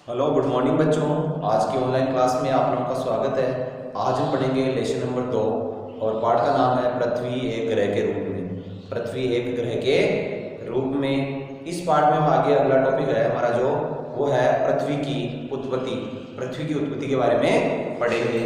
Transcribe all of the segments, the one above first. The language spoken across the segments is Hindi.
हेलो गुड मॉर्निंग बच्चों। आज की ऑनलाइन क्लास में आप लोगों का स्वागत है। आज हम पढ़ेंगे लेसन नंबर 2 और पाठ का नाम है पृथ्वी एक ग्रह के रूप में। पृथ्वी एक ग्रह के रूप में इस पाठ में हम आगे अगला टॉपिक है हमारा जो वो है पृथ्वी की उत्पत्ति। पृथ्वी की उत्पत्ति के बारे में पढ़ेंगे।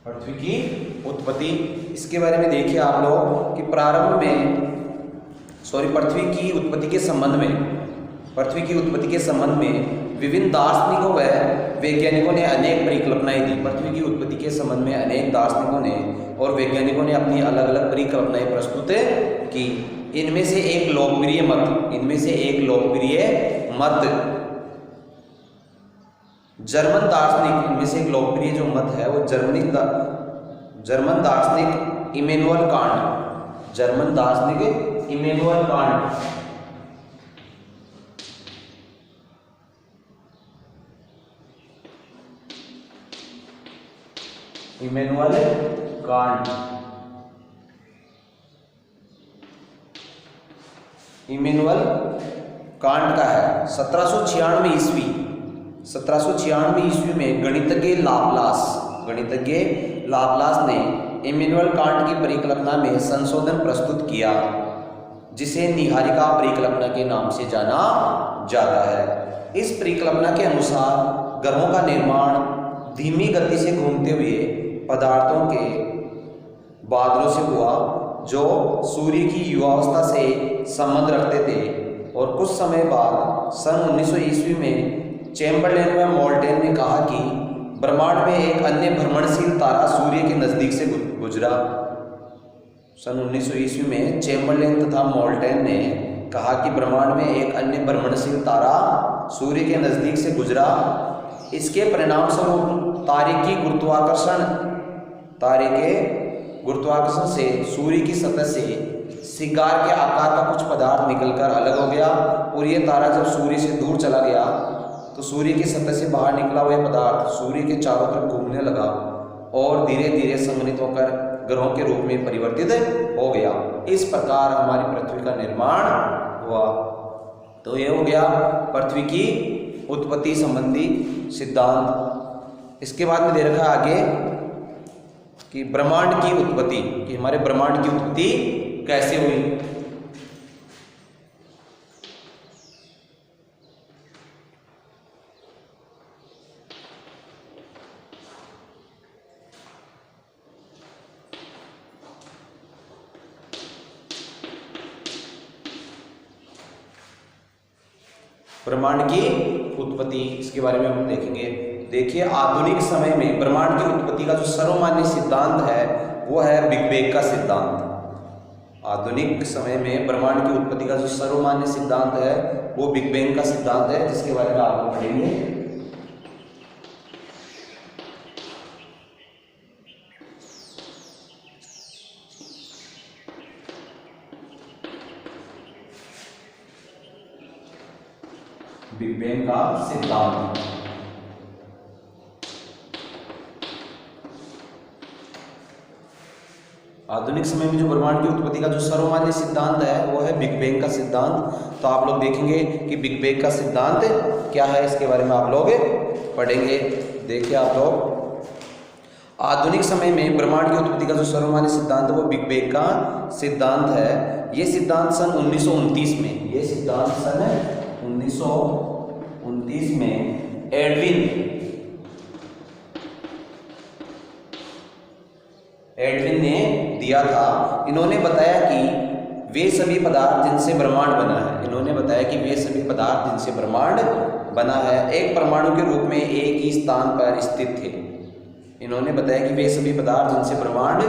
पृथ्वी की उत्पत्ति इसके बारे में देखिए आप लोग कि प्रारंभ में पृथ्वी की उत्पत्ति के संबंध में विभिन्न दार्शनिकों व वैज्ञानिकों ने अनेक परिकल्पनाएं दी। पृथ्वी की उत्पत्ति के संबंध में अनेक दार्शनिकों ने और वैज्ञानिकों ने अपनी अलग अलग परिकल्पनाएं प्रस्तुत की। इनमें से एक लोकप्रिय मत जर्मन दार्शनिक, इनमें से एक लोकप्रिय जो मत है वो जर्मन दार्शनिक इमैनुअल कांट का है। 1796 ईस्वी में गणितज्ञ लाप्लास ने इमैनुअल कांट की परिकल्पना में संशोधन प्रस्तुत किया, जिसे निहारिका परिकल्पना के नाम से जाना जाता है। इस परिकल्पना के अनुसार ग्रहों का निर्माण धीमी गति से घूमते हुए पदार्थों के बादलों से हुआ, जो सूर्य की युवावस्था से संबंध रखते थे। और कुछ समय बाद सन 1900 ईस्वी में चैम्बरलेन व मोल्टेन ने कहा कि ब्रह्मांड में एक अन्य भ्रमणशील तारा सूर्य के नजदीक से गुजरा। सन 1900 ईस्वी में चैम्बरलेन तथा मोल्टेन ने कहा कि ब्रह्मांड में एक अन्य भ्रमणशील तारा सूर्य के नजदीक से गुजरा। इसके परिणाम स्वरूप तारे के गुरुत्वाकर्षण से सूर्य की सतह से सिगार के आकार का कुछ पदार्थ निकलकर अलग हो गया, और यह तारा जब सूर्य से दूर चला गया तो सूर्य की सतह से बाहर निकला हुआ पदार्थ सूर्य के चारों तरफ घूमने लगा और धीरे धीरे संघनित होकर ग्रहों के रूप में परिवर्तित हो गया। इस प्रकार हमारी पृथ्वी का निर्माण हुआ। तो यह हो गया पृथ्वी की उत्पत्ति संबंधी सिद्धांत। इसके बाद में दे रखा है आगे कि ब्रह्मांड की उत्पत्ति, कि हमारे ब्रह्मांड की उत्पत्ति कैसे हुई। ब्रह्मांड की उत्पत्ति इसके बारे में हम देखेंगे। देखिए, आधुनिक समय में ब्रह्मांड की उत्पत्ति का जो सर्वमान्य सिद्धांत है वो है बिग बैंग का सिद्धांत। आधुनिक समय में ब्रह्मांड की उत्पत्ति का जो सर्वमान्य सिद्धांत है वो बिग बैंग का सिद्धांत है, जिसके बारे में आप लोग पढ़ेंगे। बिग बैंग का सिद्धांत। आधुनिक समय में जो ब्रह्मांड की उत्पत्ति का जो सर्वमान्य सिद्धांत है वो है बिग बैंग का सिद्धांत। तो आप लोग देखेंगे कि बिग बैंग का सिद्धांत क्या है, इसके बारे में आप लोग पढ़ेंगे। देखिए आप लोग, आधुनिक समय में ब्रह्मांड की उत्पत्ति का जो सर्वमान्य सिद्धांत है वो बिग बैंग का सिद्धांत है। ये सिद्धांत सन 1929 में एडविन ने दिया था। इन्होंने बताया कि वे सभी पदार्थ जिनसे ब्रह्मांड बना है एक परमाणु के रूप में एक ही स्थान पर स्थित थे। इन्होंने बताया कि वे सभी पदार्थ जिनसे ब्रह्मांड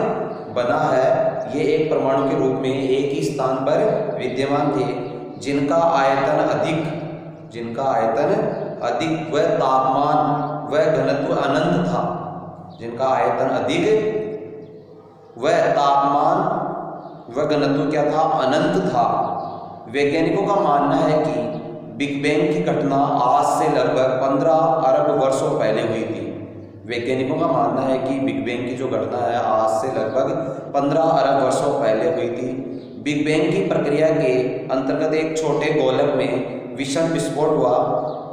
बना है ये एक परमाणु के रूप में एक ही स्थान पर विद्यमान थे, जिनका आयतन अधिक व तापमान व घनत्व अनंत था। वह घनत्व क्या था? अनंत था। वैज्ञानिकों का मानना है कि बिग बैंग की घटना आज से लगभग 15 अरब वर्षों पहले हुई थी। वैज्ञानिकों का मानना है कि बिग बैंग की जो घटना है आज से लगभग 15 अरब वर्षों पहले हुई थी। बिग बैंग की प्रक्रिया के अंतर्गत एक छोटे गोलक में विषम विस्फोट हुआ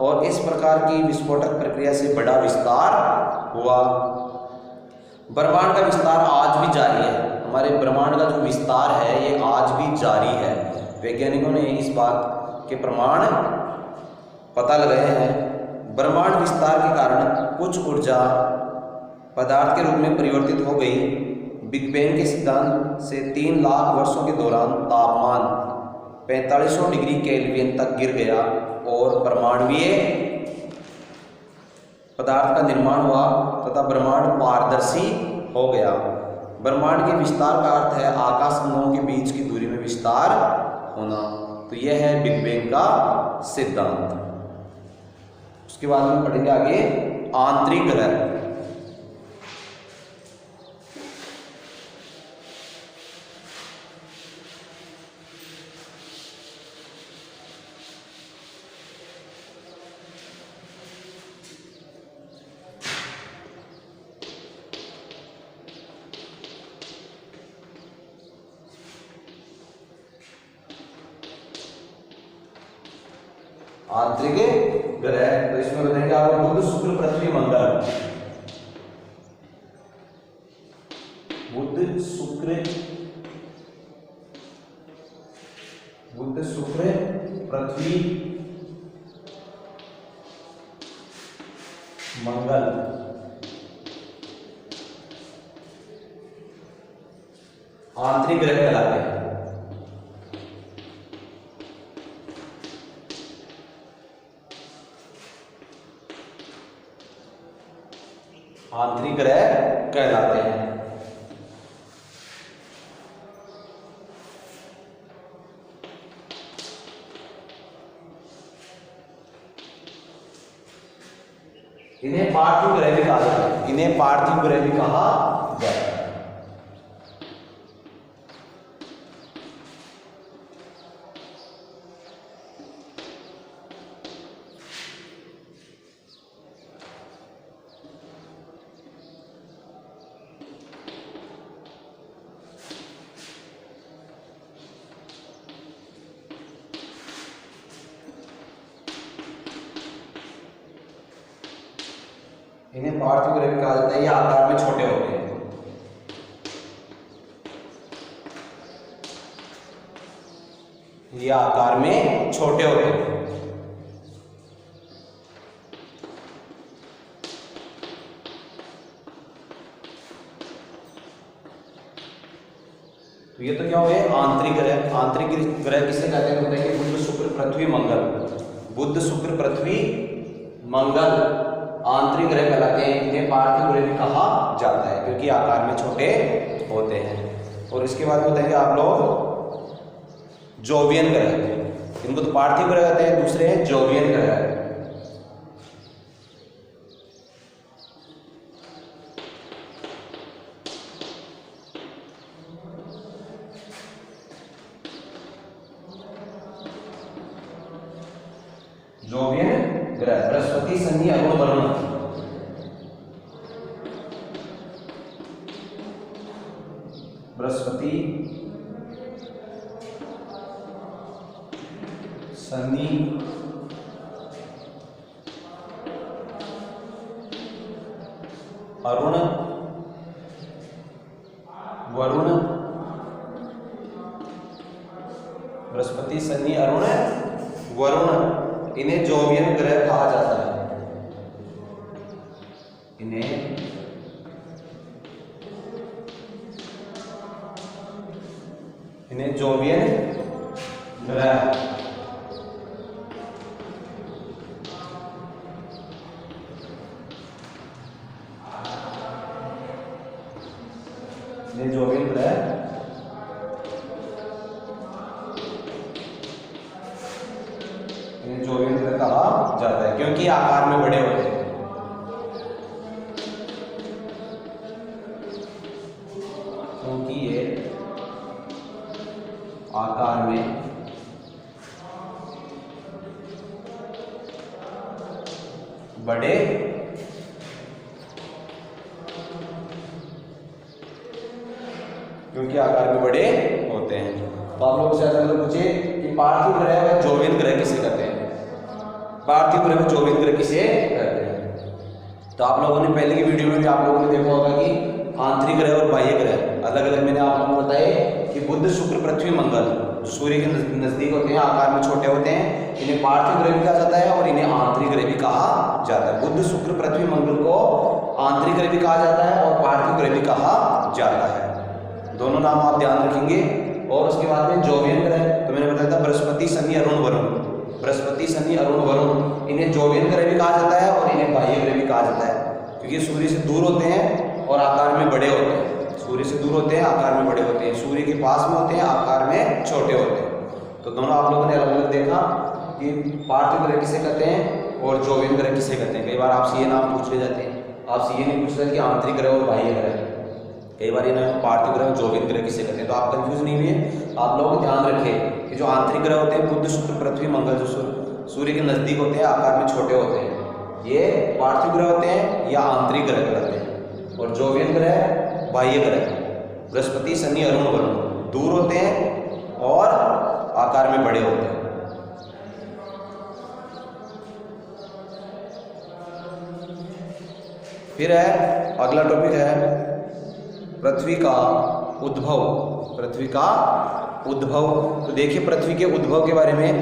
और इस प्रकार की विस्फोटक प्रक्रिया से बड़ा विस्तार हुआ। ब्रह्मांड का विस्तार आज भी जारी है। हमारे ब्रह्मांड का जो विस्तार है ये आज भी जारी है। वैज्ञानिकों ने इस बात के प्रमाण पता लगाए हैं। ब्रह्मांड विस्तार के कारण कुछ ऊर्जा पदार्थ के रूप में परिवर्तित हो गई। बिग बैंग के सिद्धांत से 3 लाख वर्षों के दौरान तापमान 4500 डिग्री केल्विन तक गिर गया और परमाणुीय पदार्थ का निर्माण हुआ तथा ब्रह्मांड पारदर्शी हो गया। ब्रह्मांड के विस्तार का अर्थ है आकाश समूहों के बीच की दूरी में विस्तार होना। तो यह है बिग बैंग का सिद्धांत। उसके बाद हम पढ़ेंगे आगे आंतरिक ग्रह। आंतरिक ग्रह तो इसमें बताएंगे आपको बुध शुक्र पृथ्वी मंगल। बुध शुक्र पृथ्वी मंगल। आंतरिक ग्रह कहलाते हैं। आंतरिक ग्रह कहलाते हैं। इन्हें पार्थिव ग्रह भी कहा जाता है। इन्हें पार्थिव ग्रह भी कहा जाता है। इन्हें पार्थिव ग्रह भी कहा जाता है। ये आकार में छोटे होते हैं। ये आकार में छोटे होते हैं। तो ये तो क्या हुए आंतरिक ग्रह। आंतरिक ग्रह किसे कहते हैं? बताइए बुध शुक्र पृथ्वी मंगल। बुध शुक्र पृथ्वी मंगल आंतरिक ग्रह कहलाते हैं। इन्हें पार्थिव ग्रह भी कहा जाता है क्योंकि आकार में छोटे होते हैं। और इसके बाद बताएंगे आप लोग जोवियन ग्रह। इनको तो पार्थिव ग्रह कहते हैं, दूसरे हैं जोवियन ग्रह। जोवियन ग्रह बृहस्पति शनि अरुण वरुण। बृहस्पति शनि अरुण वरुण। बृहस्पति शनि अरुण वरुण इन्हें जोवियन ग्रह कहा जाता है। इन्हें जोवियन ग्रह। इन्हें जोवियन ग्रह जोवियन ग्रह कहा जाता है क्योंकि आकार में बड़े होते हैं। क्योंकि ये आकार में बड़े क्योंकि आकार में बड़े होते हैं। तो आप लोग से अगर पूछे कि पार्थिव ग्रह व जॉवियन ग्रह किसे कहते हैं, पार्थिव ग्रह व जॉवियन ग्रह किसे कहते हैं। तो आप लोगों ने पहले की वीडियो में भी आप लोगों ने देखा होगा कि आंतरिक ग्रह और बाह्य ग्रह अलग अलग मैंने आप लोगों को बताए कि बुध, शुक्र, पृथ्वी, मंगल सूर्य के नजदीक होते हैं, आकार में छोटे होते हैं, इन्हें पार्थिव ग्रह भी कहा जाता है और इन्हें आंतरिक ग्रह भी कहा जाता है। बुध, शुक्र, पृथ्वी, मंगल को आंतरिक ग्रह भी कहा जाता है और पार्थिव ग्रह भी कहा जाता है। दोनों नाम आप ध्यान रखेंगे। और उसके बाद में जॉवियन ग्रह, तो मैंने बताया था बृहस्पति, शनि, अरुण, वरुण, बृहस्पति, शनि, अरुण, वरुण, इन्हें जॉवियन ग्रह भी कहा जाता है और इन्हें बाह्य ग्रह भी कहा जाता है, क्योंकि सूर्य से दूर होते हैं और आकार में बड़े होते हैं। सूर्य से दूर होते हैं, आकार में बड़े होते हैं, सूर्य के पास में होते हैं, आकार में छोटे होते हैं। तो दोनों आप लोगों ने अलग अलग देखा कि पार्थिव ग्रह किसे कहते हैं और जॉवियन ग्रह किसे कहते हैं। कई बार आपसे ये नाम पूछ ले जाते हैं, आपसे ये नहीं पूछ रहे कि आंतरिक ग्रह और बाह्य ग्रह, कई बार ये नाम पार्थिव ग्रह और जॉवियन ग्रह किसे कहते हैं। तो आप कंफ्यूज नहीं हुए। आप लोग ध्यान रखें कि जो आंतरिक ग्रह होते हैं बुध, शुक्र, पृथ्वी, मंगल, जो सूर्य के नजदीक होते हैं, आकार में छोटे होते हैं, ये पार्थिव ग्रह होते हैं या आंतरिक ग्रह कहलाते हैं। और जॉवियन ग्रह बाह्य ग्रह, बृहस्पति, शनि, अरुण, वरुण दूर होते हैं और आकार में बड़े होते हैं। फिर है अगला टॉपिक है पृथ्वी का उद्भव। पृथ्वी का उद्भव, तो देखिए पृथ्वी के उद्भव के बारे में।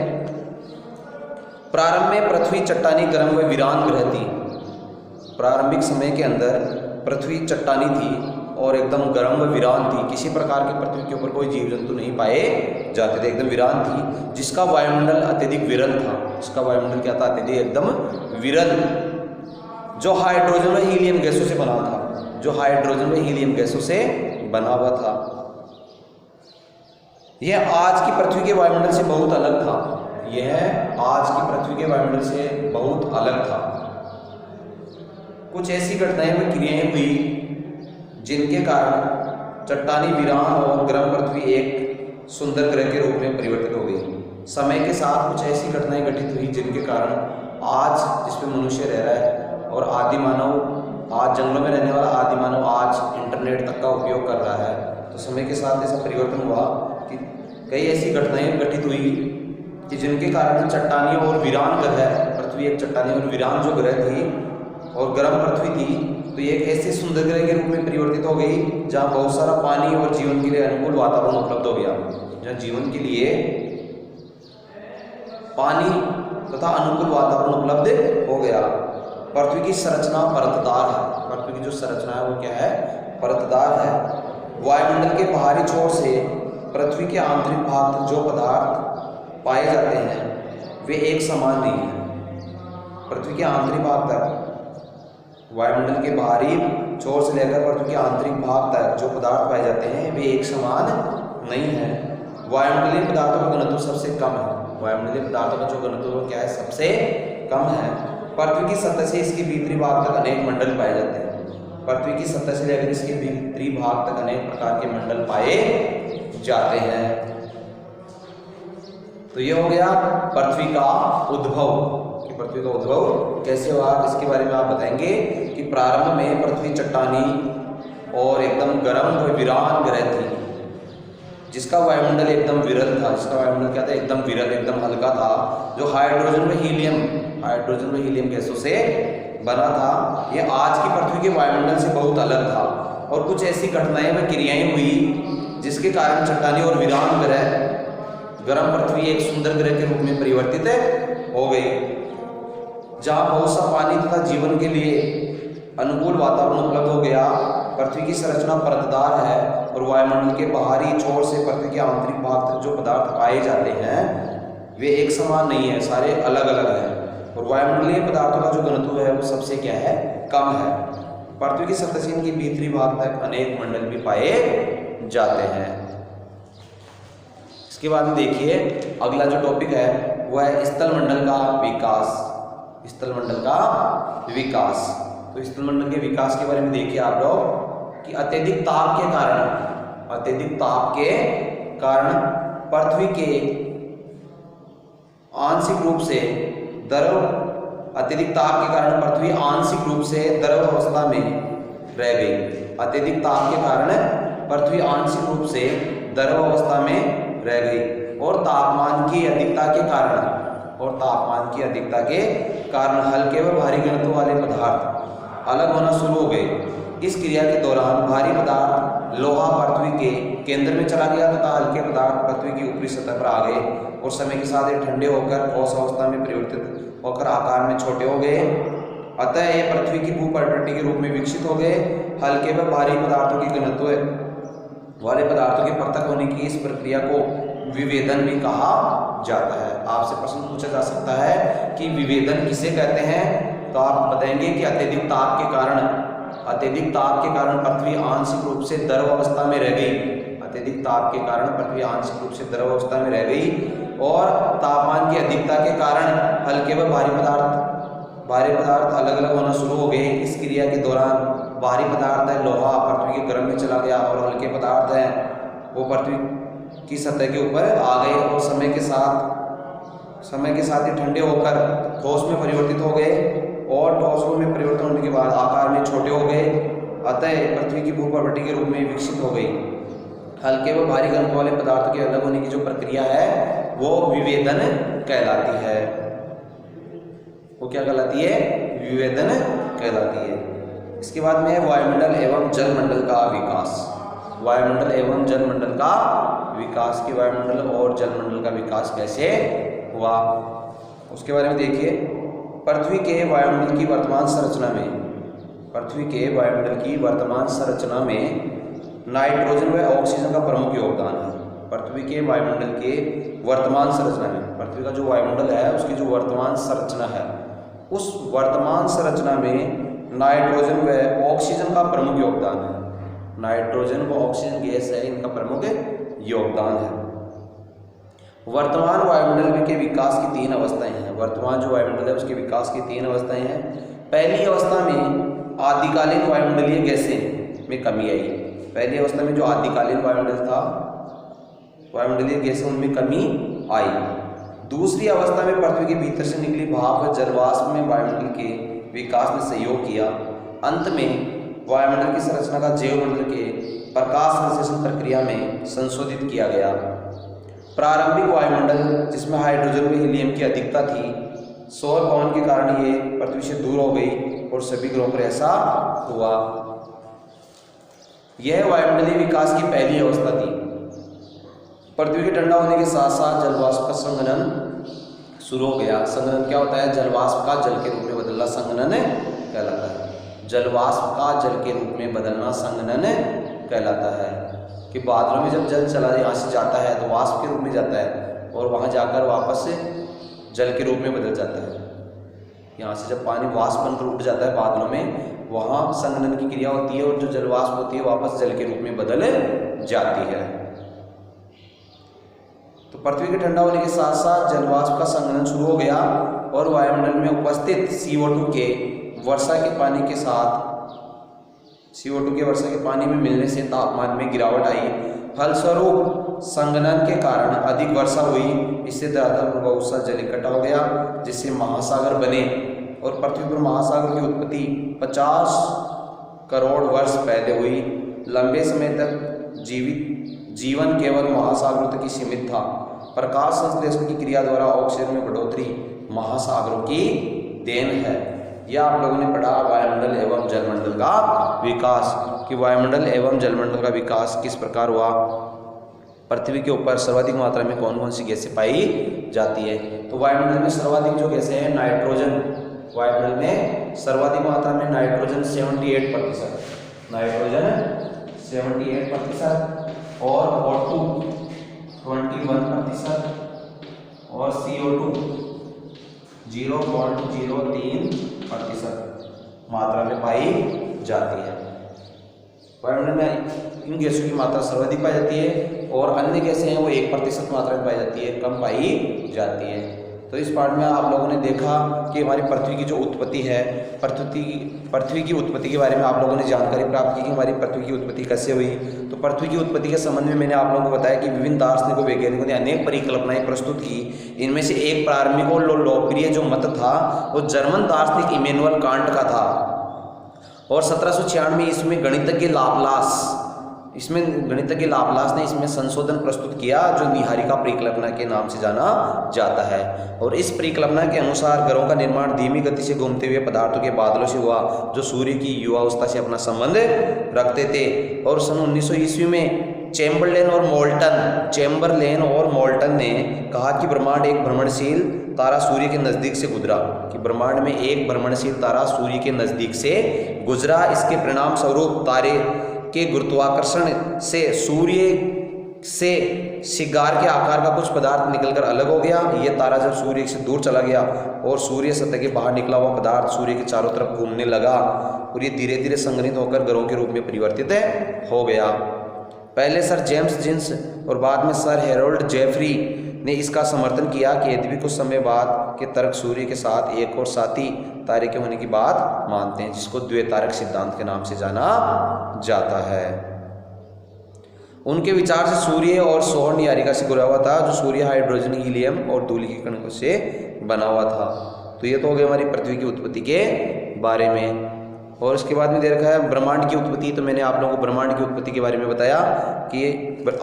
प्रारंभ में पृथ्वी चट्टानी, गर्म व वीरान ग्रह थी। प्रारंभिक समय के अंदर पृथ्वी चट्टानी थी और एकदम गर्म व वीरान थी। किसी प्रकार के पृथ्वी के ऊपर कोई जीव जंतु नहीं पाए जाते थे, एकदम वीरान थी, जिसका वायुमंडल अत्यधिक विरल था। इसका वायुमंडल क्या था? अत्यधिक एकदम विरल, जो हाइड्रोजन व हीलियम गैसों से बना था, जो हाइड्रोजन व हीलियम गैसों से बना हुआ था। यह आज की पृथ्वी के वायुमंडल से बहुत अलग था। यह आज की पृथ्वी के वायुमंडल से बहुत अलग था। कुछ ऐसी घटनाएं व क्रियाएं हुई जिनके कारण चट्टानी, वीरान और गर्म पृथ्वी एक सुंदर ग्रह के रूप में परिवर्तित हो गई। समय के साथ कुछ ऐसी घटनाएं घटित हुई जिनके कारण आज जिसमें मनुष्य रह रहा है और आदि मानव, आज जंगलों में रहने वाला आदि मानव आज इंटरनेट तक का उपयोग कर रहा है। तो समय के साथ ऐसा परिवर्तन हुआ कि कई ऐसी घटनाएं घटित हुई कि जिनके कारण चट्टानी और वीरान ग्रह, पृथ्वी एक चट्टानी और वीरान जो ग्रह थी और गर्म पृथ्वी थी, तो ये एक ऐसे सुंदर ग्रह के रूप में परिवर्तित हो गई जहाँ बहुत सारा पानी और जीवन के लिए अनुकूल वातावरण उपलब्ध हो गया। जहाँ जीवन के लिए पानी तथा अनुकूल वातावरण उपलब्ध हो गया। पृथ्वी की संरचना परतदार है। पृथ्वी की जो संरचना है वो क्या है? परतदार है। वायुमंडल के बाहरी छोर से पृथ्वी के आंतरिक भाग तक जो पदार्थ पाए जाते हैं वे एक समान नहीं है। पृथ्वी के आंतरिक भाग तक, वायुमंडल के बाहरी छोर से लेकर पृथ्वी के आंतरिक भाग तक जो पदार्थ पाए जाते हैं वे एक समान नहीं है। वायुमंडलीय पदार्थों का घनत्व सबसे कम है। वायुमंडलीय पदार्थों का जो घनत्व क्या है? सबसे कम है। पृथ्वी की सतह से इसके भीतरी भाग तक अनेक मंडल पाए जाते हैं। पृथ्वी की सतह से लेकर इसके भीतरी भाग तक अनेक प्रकार के मंडल पाए जाते हैं। तो ये हो गया पृथ्वी का उद्भव। कि पृथ्वी का उद्भव कैसे हुआ इसके बारे में आप बताएंगे कि प्रारंभ में पृथ्वी चट्टानी और एकदम गर्म और वीरान ग्रह थी, जिसका वायुमंडल एकदम विरल था। जिसका वायुमंडल क्या था? एकदम विरल, एकदम हल्का था, जो हाइड्रोजन व हीलियम गैसों से बना था। यह आज की पृथ्वी के वायुमंडल से बहुत अलग था और कुछ ऐसी घटनाएं व क्रियाएं हुई जिसके कारण चट्टानी और वीरान ग्रह, गर्म पृथ्वी एक सुंदर ग्रह के रूप में परिवर्तित हो गई, जहाँ बहुत सा पानी तथा जीवन के लिए अनुकूल वातावरण उपलब्ध हो गया। पृथ्वी की संरचना परतदार है और वायुमंडल के बाहरी छोर से पृथ्वी के आंतरिक भाग तक जो पदार्थ पाए जाते हैं वे एक समान नहीं है, सारे अलग अलग हैं। और वायुमंडलीय पदार्थों का जो घनत्व है वो सबसे क्या है? कम है। पृथ्वी की सतह से इनके भीतरी भाग तक अनेक मंडल भी पाए जाते हैं। इसके बाद में देखिए अगला जो टॉपिक है वह है स्थलमंडल का विकास। स्थलमंडल का विकास। तो स्थलमंडल के विकास के बारे में देखिए आप लोग कि अत्यधिक ताप के कारण पृथ्वी के आंशिक रूप से द्रव अत्यधिक ताप के कारण पृथ्वी आंशिक रूप से द्रव अवस्था में रह गई। अत्यधिक ताप के कारण पृथ्वी आंशिक रूप से द्रव अवस्था में रह गई और तापमान की अधिकता के कारण हल्के व भारी घनत्व वाले पदार्थ अलग होना शुरू हो गए। इस क्रिया के दौरान भारी पदार्थ लोहा पृथ्वी के केंद्र में चला गया तथा हल्के पदार्थ पृथ्वी की ऊपरी सतह पर आ गए और समय के साथ ये ठंडे होकर ठोस अवस्था में परिवर्तित होकर आकार में छोटे हो गए। अतः ये पृथ्वी की भूपर्वत के रूप में विकसित हो गए। हल्के व भारी पदार्थों की घनत्व वाले पदार्थों के पृथक होने की इस प्रक्रिया को विभेदन भी कहा जाता है। आपसे प्रश्न पूछा जा सकता है कि विभेदन किसे कहते हैं, तो आप बताएंगे कि अत्यधिक ताप के कारण पृथ्वी आंशिक रूप से द्रव अवस्था में रह गई। अत्यधिक ताप के कारण पृथ्वी आंशिक रूप से द्रव अवस्था में रह गई और तापमान की अधिकता के कारण हल्के व भारी पदार्थ अलग अलग होना शुरू हो गए। इस क्रिया के दौरान भारी पदार्थ है लोहा पृथ्वी के गर्भ में चला गया और हल्के पदार्थ है वो पृथ्वी की सतह के ऊपर आ गए और समय के साथ ही ठंडे होकर ठोस में परिवर्तित हो गए और ठोस में परिवर्तन होने के बाद आकार में छोटे हो गए। अतः पृथ्वी की भूपर्वत के रूप में विकसित हो गई। हल्के व भारी घनत्व वाले पदार्थों के अलग होने की जो प्रक्रिया है वो विभेदन कहलाती है। वो क्या कहलाती है? विभेदन कहलाती है। इसके बाद में वायुमंडल एवं जलमंडल का विकास। वायुमंडल एवं जलमंडल का विकास की वायुमंडल और जलमंडल का विकास कैसे हुआ उसके बारे में देखिए। पृथ्वी के वायुमंडल की वर्तमान संरचना में नाइट्रोजन व ऑक्सीजन का प्रमुख योगदान है। पृथ्वी के वायुमंडल के वर्तमान संरचना में, पृथ्वी का जो वायुमंडल है उसकी जो वर्तमान संरचना है उस वर्तमान संरचना में नाइट्रोजन व ऑक्सीजन का प्रमुख योगदान है। नाइट्रोजन व ऑक्सीजन गैस है, इनका प्रमुख योगदान है। वर्तमान वायुमंडल के विकास की तीन अवस्थाएं हैं। वर्तमान जो वायुमंडल है उसके विकास की तीन अवस्थाएं हैं। पहली अवस्था में आदिकालीन वायुमंडलीय गैसें में कमी आई। पहली अवस्था में जो आदिकालीन वायुमंडल था, वायुमंडलीय गैसें उनमें कमी आई। दूसरी अवस्था में पृथ्वी के भीतर से निकली भाप व जलवाष्प में वायुमंडल के विकास में सहयोग किया। अंत में वायुमंडल की संरचना का जैवमंडल के प्रकाश संश्लेषण प्रक्रिया में संशोधित किया गया। प्रारंभिक वायुमंडल जिसमें हाइड्रोजन व हीलियम की अधिकता थी, सौर पवन के कारण ये पृथ्वी से दूर हो गई और सभी ग्रहों पर ऐसा हुआ। यह वायुमंडलीय विकास की पहली अवस्था थी। पृथ्वी के ठंडा होने के साथ साथ जलवाष्प का संघनन शुरू हो गया। संघनन क्या होता है? जलवाष्प का जल के रूप में बदलना संघनन कहलाता है। जलवाष्प का जल के रूप में बदलना संघनन कहलाता है कि बादलों में जब जल चला यहाँ से जाता है तो वाष्प के रूप में जाता है और वहाँ जाकर वापस से जल के रूप में बदल जाता है। यहाँ से जब पानी वाष्प बनकर उठ जाता है बादलों में, वहाँ संघनन की क्रिया होती है और जो जलवाष्प होती है वापस जल के रूप में बदल जाती है। तो पृथ्वी के ठंडा होने के साथ साथ जलवाष्प का संघनन शुरू हो गया और वायुमंडल में उपस्थित CO2 के वर्षा के पानी में मिलने से तापमान में गिरावट आई। फलस्वरूप संघनन के कारण अधिक वर्षा हुई। इससे धरातल पर बहुत सा जल इकट्ठा हो गया जिससे महासागर बने और पृथ्वी पर महासागर की उत्पत्ति 50 करोड़ वर्ष पहले हुई। लंबे समय तक जीवन केवल महासागरों तक ही सीमित था। प्रकाश संश्लेषण की क्रिया द्वारा ऑक्सीजन में बढ़ोतरी महासागरों की देन है। यह आप लोगों ने पढ़ा वायुमंडल एवं जलमंडल का विकास कि वायुमंडल एवं जलमंडल का विकास किस प्रकार हुआ। पृथ्वी के ऊपर सर्वाधिक मात्रा में कौन कौन सी गैसें पाई जाती है? तो वायुमंडल में सर्वाधिक जो गैसें हैं नाइट्रोजन। वायुमंडल में सर्वाधिक मात्रा में नाइट्रोजन 78%, नाइट्रोजन 78% और O2 21% और CO2 0.03% मात्रा में पाई जाती है। वायुमंडल में इन गैसों की मात्रा सर्वाधिक पाई जाती है और अन्य गैसें हैं वो 1% मात्रा में पाई जाती है, कम पाई जाती है। तो इस पार्ट में आप लोगों ने देखा कि हमारी पृथ्वी की जो उत्पत्ति है, पृथ्वी की उत्पत्ति के बारे में आप लोगों ने जानकारी प्राप्त की कि हमारी पृथ्वी की उत्पत्ति कैसे हुई। तो पृथ्वी की उत्पत्ति के संबंध में मैंने आप लोगों को बताया कि विभिन्न दार्शनिकों वैज्ञानिकों ने अनेक परिकल्पनाएं प्रस्तुत की। इनमें से एक प्रारंभिक और लोकप्रिय जो मत था वो जर्मन दार्शनिक इमैनुअल कांट का था, और 1796 इसमें गणितज्ञ लाप्लास ने इसमें संशोधन प्रस्तुत किया जो निहारिका परिकल्पना के नाम से जाना जाता है। और इस परिकल्पना के अनुसार ग्रहों का निर्माण धीमी गति से घूमते हुए पदार्थों के बादलों से हुआ जो सूर्य की युवावस्था से अपना संबंध रखते थे। और सन 1900 ईस्वी में चैम्बरलेन और मोल्टन ने कहा कि ब्रह्मांड एक भ्रमणशील तारा सूर्य के नज़दीक से गुजरा, कि ब्रह्मांड में एक भ्रमणशील तारा सूर्य के नज़दीक से गुजरा। इसके परिणाम स्वरूप तारे के गुरुत्वाकर्षण से सूर्य से सिगार के आकार का कुछ पदार्थ निकलकर अलग हो गया। यह तारा जब सूर्य से दूर चला गया और सूर्य सतह के बाहर निकला हुआ पदार्थ सूर्य के चारों तरफ घूमने लगा और ये धीरे धीरे संघनित होकर ग्रहों के रूप में परिवर्तित हो गया। पहले सर जेम्स जिन्स और बाद में सर हेरोल्ड जेफरी ने इसका समर्थन किया कि यद्यपि कुछ समय बाद के तर्क सूर्य के साथ एक और साथी तारे के होने की बात मानते हैं, जिसको द्वितारक सिद्धांत के नाम से जाना जाता है। उनके विचार से सूर्य और सौर निहारिका से घिरा हुआ था जो सूर्य हाइड्रोजन, हीलियम और धूल के कणों से बना हुआ था। तो ये तो हो गया हमारी पृथ्वी की उत्पत्ति के बारे में। और उसके बाद में दे रखा है ब्रह्मांड की उत्पत्ति। तो मैंने आप लोगों को ब्रह्मांड की उत्पत्ति के बारे में बताया कि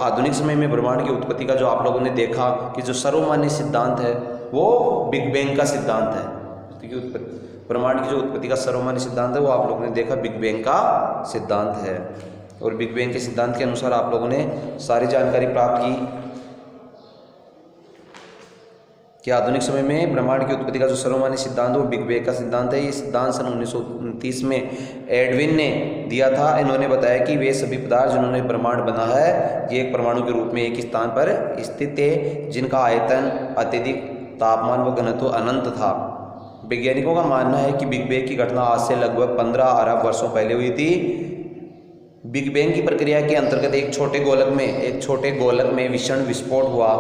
आधुनिक समय में ब्रह्मांड की उत्पत्ति का जो आप लोगों ने देखा कि जो सर्वमान्य सिद्धांत है वो बिग बैंग का सिद्धांत है। ब्रह्मांड की जो उत्पत्ति का सर्वमान्य सिद्धांत है वो आप लोगों ने देखा बिग बैंग का सिद्धांत है। और बिग बैंग के सिद्धांत के अनुसार आप लोगों ने सारी जानकारी प्राप्त की कि आधुनिक समय में ब्रह्मांड की उत्पत्ति का जो सर्वमान्य सिद्धांत है वो बिग बैंग का सिद्धांत है। ये सिद्धांत सन 1929 में एडविन ने दिया था। इन्होंने बताया कि वे सभी पदार्थ जिन्होंने ब्रह्मांड बना है ये एक परमाणु के रूप में एक स्थान पर स्थित है, जिनका आयतन, अत्यधिक तापमान व घनत्व अनंत था। वैज्ञानिकों का मानना है कि बिग बैंग की घटना आज से लगभग 15 अरब वर्षों पहले हुई थी। बिग बैंग की प्रक्रिया के अंतर्गत एक छोटे गोलक में विषम विस्फोट हुआ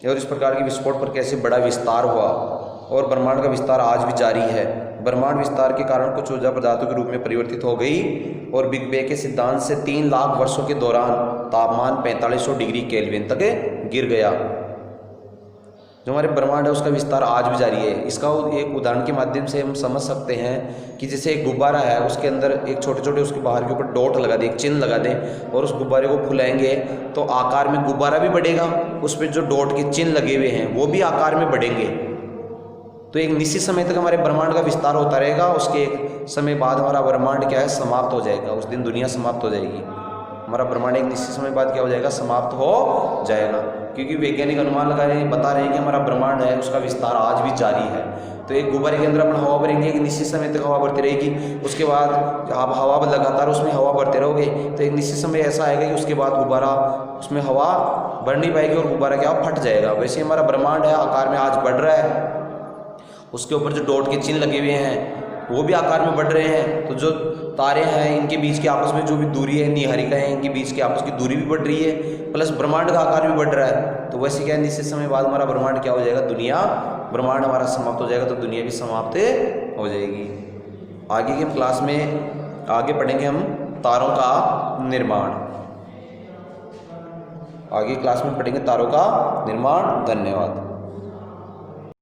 और इस प्रकार के विस्फोट पर कैसे बड़ा विस्तार हुआ और ब्रह्मांड का विस्तार आज भी जारी है। ब्रह्मांड विस्तार के कारण कुछ ऊर्जा पदार्थों के रूप में परिवर्तित हो गई और बिग बैंग के सिद्धांत से 3 लाख वर्षों के दौरान तापमान 4500 डिग्री केल्विन तक गिर गया। जो हमारे ब्रह्मांड है उसका विस्तार आज भी जारी है। इसका एक उदाहरण के माध्यम से हम समझ सकते हैं कि जैसे एक गुब्बारा है, उसके अंदर एक छोटे उसके बाहर के ऊपर डॉट लगा दें, एक चिन्ह लगा दें और उस गुब्बारे को फुलाएंगे तो आकार में गुब्बारा भी बढ़ेगा, उस पर जो डॉट के चिन्ह लगे हुए हैं वो भी आकार में बढ़ेंगे। तो एक निश्चित समय तक हमारे ब्रह्मांड का विस्तार होता रहेगा, उसके एक समय बाद हमारा ब्रह्मांड क्या है, समाप्त हो जाएगा। उस दिन दुनिया समाप्त हो जाएगी, हमारा ब्रह्मांड एक निश्चित समय बाद क्या हो जाएगा, समाप्त हो जाएगा। क्योंकि वैज्ञानिक अनुमान लगा रहे हैं, बता रहे हैं कि हमारा ब्रह्मांड है उसका विस्तार आज भी जारी है। तो एक गुब्बारे के अंदर अपन हवा भरेंगे, एक निश्चित समय तक हवा भरती रहेगी, उसके बाद आप हवा लगातार उसमें हवा भरते रहोगे तो एक निश्चित समय ऐसा आएगा कि उसके बाद गुब्बारा उसमें हवा भर नहीं पाएगी और गुब्बारा क्या फट जाएगा। वैसे हमारा ब्रह्मांड है आकार में आज बढ़ रहा है, उसके ऊपर जो डॉट के चिन्ह लगे हुए हैं वो भी आकार में बढ़ रहे हैं। तो जो तारे हैं इनके बीच के आपस में जो भी दूरी है, निहारिका है, इनके बीच की आपस की दूरी भी बढ़ रही है, प्लस ब्रह्मांड का आकार भी बढ़ रहा है। तो वैसे क्या निश्चित समय बाद हमारा ब्रह्मांड क्या हो जाएगा, ब्रह्मांड हमारा समाप्त हो जाएगा, तो दुनिया भी समाप्त हो जाएगी। आगे की क्लास में आगे पढ़ेंगे हम तारों का निर्माण। आगे क्लास में पढ़ेंगे तारों का निर्माण। धन्यवाद।